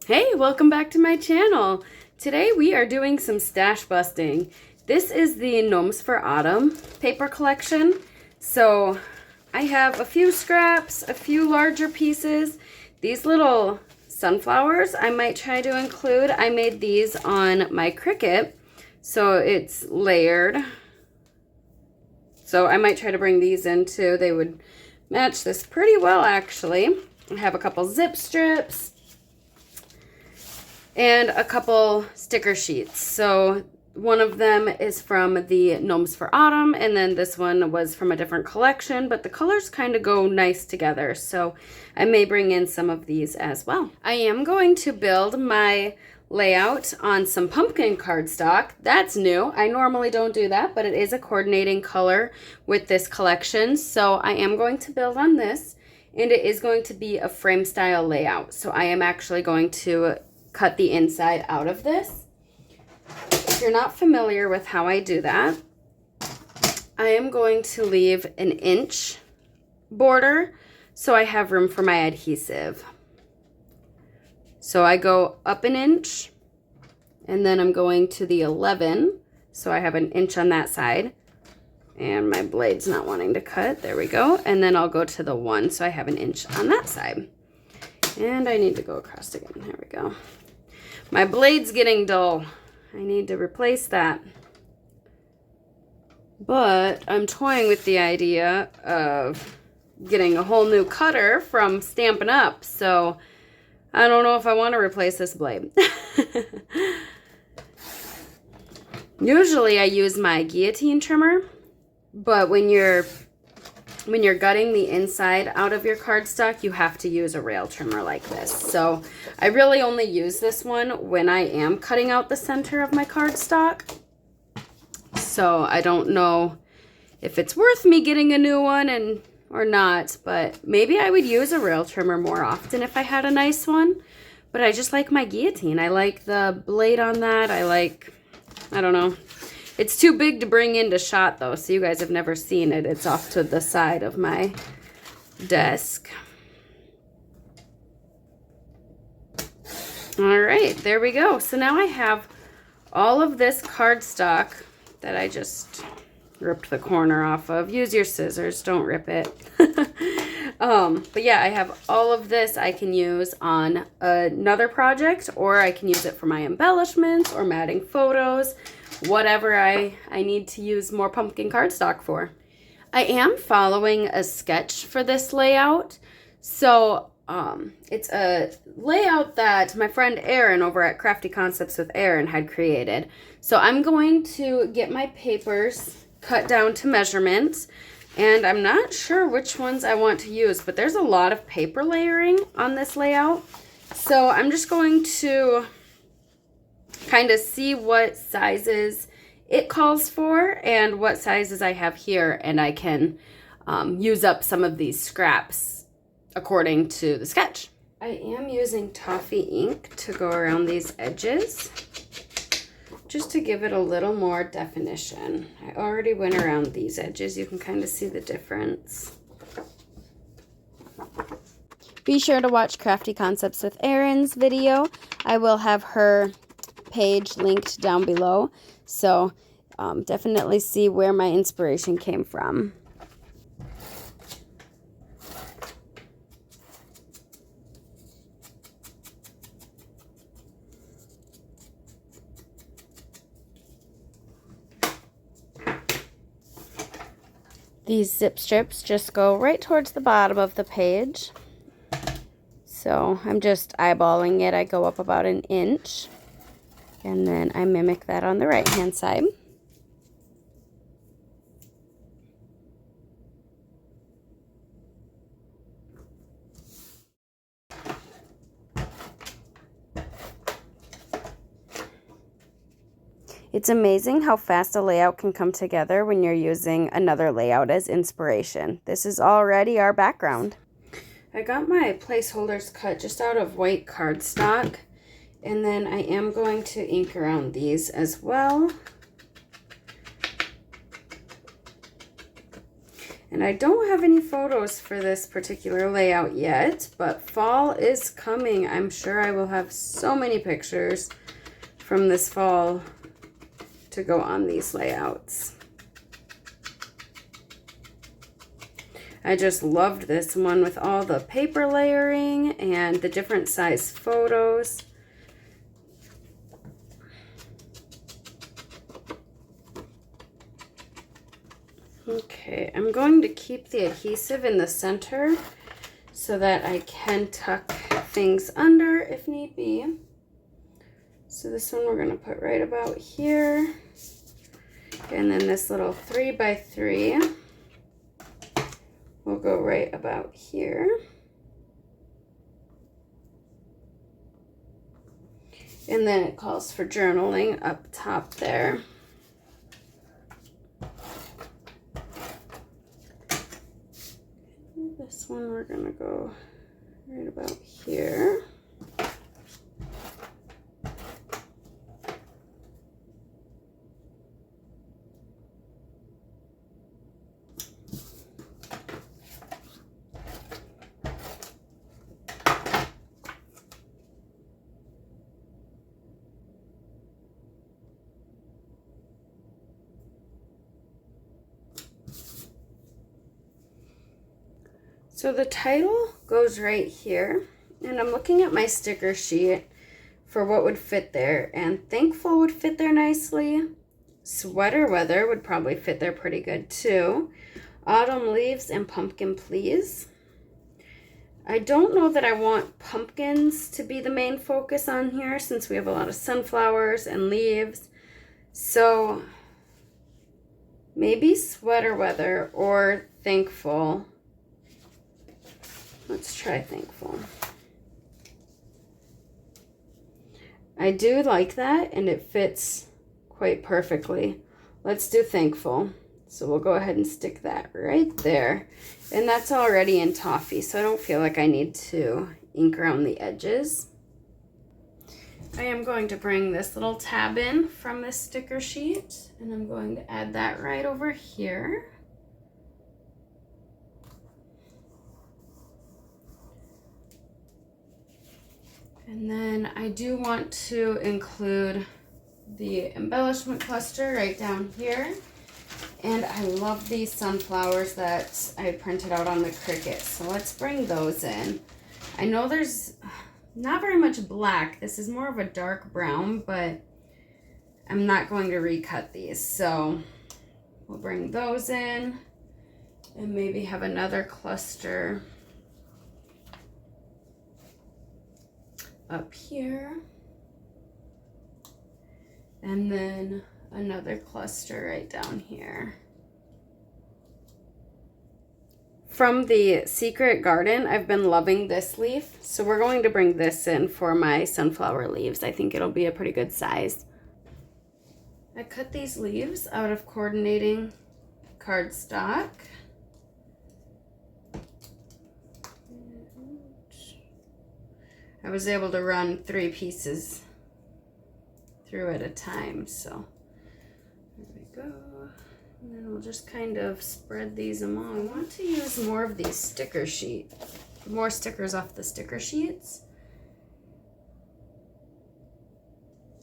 Hey, welcome back to my channel. Today we are doing some stash busting. This is the Gnomes for Autumn paper collection. So I have a few scraps, a few larger pieces. These little sunflowers I might try to include. I made these on my Cricut, so it's layered. So I might try to bring these in too. They would match this pretty well actually. I have a couple zip strips and a couple sticker sheets. So one of them is from the Gnomes for Autumn, and then this one was from a different collection, but the colors kind of go nice together, so I may bring in some of these as well. I am going to build my layout on some pumpkin cardstock. That's new. I normally don't do that, but it is a coordinating color with this collection, so I am going to build on this, and it is going to be a frame style layout. So I am actually going to cut the inside out of this. If you're not familiar with how I do that, I am going to leave an inch border so I have room for my adhesive. So I go up an inch, and then I'm going to the 11, so I have an inch on that side, and my blade's not wanting to cut. There we go. And then I'll go to the 1, so I have an inch on that side. And I need to go across again. There we go. My blade's getting dull. I need to replace that. But I'm toying with the idea of getting a whole new cutter from Stampin' Up! So I don't know if I want to replace this blade. Usually I use my guillotine trimmer, but when you're gutting the inside out of your cardstock, you have to use a rail trimmer like this. So I really only use this one when I am cutting out the center of my cardstock. So I don't know if it's worth me getting a new one or not, but maybe I would use a rail trimmer more often if I had a nice one. But I just like my guillotine. I like the blade on that. I don't know. It's too big to bring into shot though, so you guys have never seen it. It's off to the side of my desk. All right, there we go. So now I have all of this cardstock that I just ripped the corner off of. Use your scissors, don't rip it. But yeah, I have all of this I can use on another project, or I can use it for my embellishments or matting photos, whatever I need to use more pumpkin cardstock for. I am following a sketch for this layout. So it's a layout that my friend Erin over at Crafty Concepts with Erin had created. So I'm going to get my papers cut down to measurements, and I'm not sure which ones I want to use, but there's a lot of paper layering on this layout. So I'm just going to kind of see what sizes it calls for and what sizes I have here, and I can use up some of these scraps according to the sketch. I am using toffee ink to go around these edges just to give it a little more definition. I already went around these edges. You can kind of see the difference. Be sure to watch Crafty Concepts with Erin's video. I will have her page linked down below, so definitely see where my inspiration came from. These zip strips just go right towards the bottom of the page. So I'm just eyeballing it. I go up about an inch, and then I mimic that on the right hand side. It's amazing how fast a layout can come together when you're using another layout as inspiration. This is already our background. I got my placeholders cut just out of white cardstock, and then I am going to ink around these as well. And I don't have any photos for this particular layout yet, but fall is coming. I'm sure I will have so many pictures from this fall to go on these layouts. I just loved this one with all the paper layering and the different size photos. Okay, I'm going to keep the adhesive in the center so that I can tuck things under if need be. So this one we're going to put right about here. And then this little 3x3 will go right about here. And then it calls for journaling up top there. This one we're gonna go right about here. So the title goes right here, and I'm looking at my sticker sheet for what would fit there, and Thankful would fit there nicely. Sweater Weather would probably fit there pretty good too. Autumn Leaves and Pumpkin Please. I don't know that I want pumpkins to be the main focus on here since we have a lot of sunflowers and leaves. So maybe Sweater Weather or Thankful. Let's try Thankful. I do like that, and it fits quite perfectly. Let's do Thankful. So we'll go ahead and stick that right there. And that's already in toffee, so I don't feel like I need to ink around the edges. I am going to bring this little tab in from this sticker sheet, and I'm going to add that right over here. And then I do want to include the embellishment cluster right down here. And I love these sunflowers that I printed out on the Cricut. So let's bring those in. I know there's not very much black. This is more of a dark brown, but I'm not going to recut these. So we'll bring those in and maybe have another cluster up here, and then another cluster right down here. From the Secret Garden, I've been loving this leaf, so we're going to bring this in for my sunflower leaves. I think it'll be a pretty good size. I cut these leaves out of coordinating cardstock. I was able to run 3 pieces through at a time, so there we go. And then we'll just kind of spread these along. I want to use more of these sticker sheet, more stickers off the sticker sheets.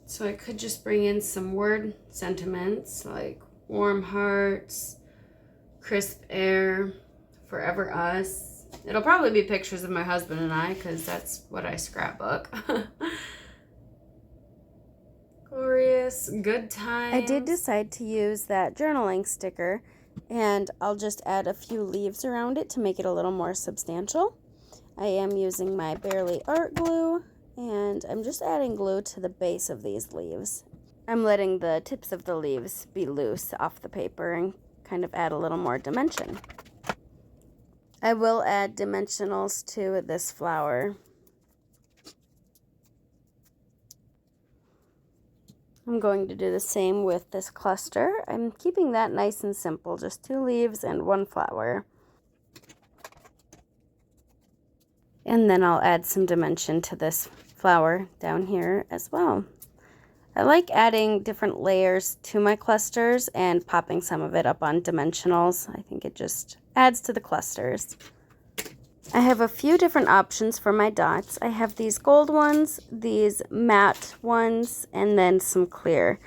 So I could just bring in some word sentiments like warm hearts, crisp air, forever us. It'll probably be pictures of my husband and I because that's what I scrapbook. Glorious, good times. I did decide to use that journaling sticker, and I'll just add a few leaves around it to make it a little more substantial. I am using my Barely Art glue, and I'm just adding glue to the base of these leaves. I'm letting the tips of the leaves be loose off the paper and kind of add a little more dimension. I will add dimensionals to this flower. I'm going to do the same with this cluster. I'm keeping that nice and simple, just 2 leaves and 1 flower. And then I'll add some dimension to this flower down here as well. I like adding different layers to my clusters and popping some of it up on dimensionals. I think it just adds to the clusters. I have a few different options for my dots. I have these gold ones, these matte ones, and then some clear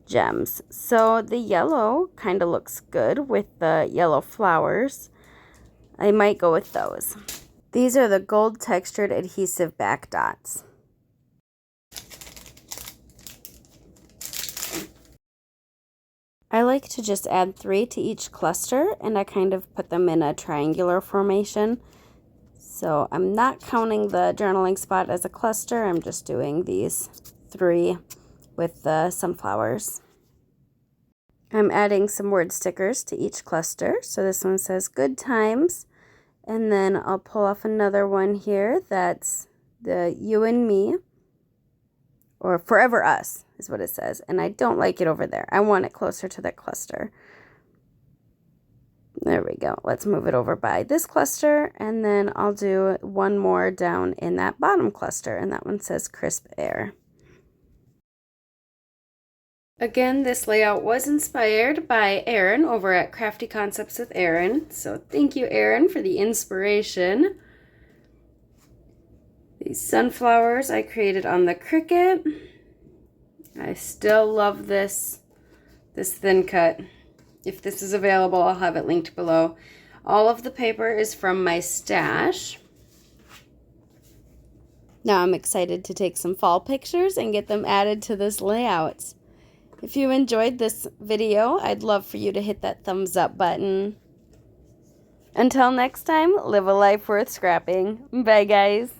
gems. So the yellow kind of looks good with the yellow flowers. I might go with those. These are the gold textured adhesive back dots. I like to just add 3 to each cluster, and I kind of put them in a triangular formation. So I'm not counting the journaling spot as a cluster. I'm just doing these 3 with the sunflowers. I'm adding some word stickers to each cluster. So this one says good times. And then I'll pull off another one here that's the you and me, or forever us is what it says. And I don't like it over there. I want it closer to that cluster. There we go. Let's move it over by this cluster, and then I'll do one more down in that bottom cluster, and that one says crisp air. Again, this layout was inspired by Erin over at Crafty Concepts with Erin. So thank you, Erin, for the inspiration. These sunflowers I created on the Cricut. I still love this thin cut. If this is available, I'll have it linked below. All of the paper is from my stash. Now I'm excited to take some fall pictures and get them added to this layout. If you enjoyed this video, I'd love for you to hit that thumbs up button. Until next time, live a life worth scrapping. Bye, guys.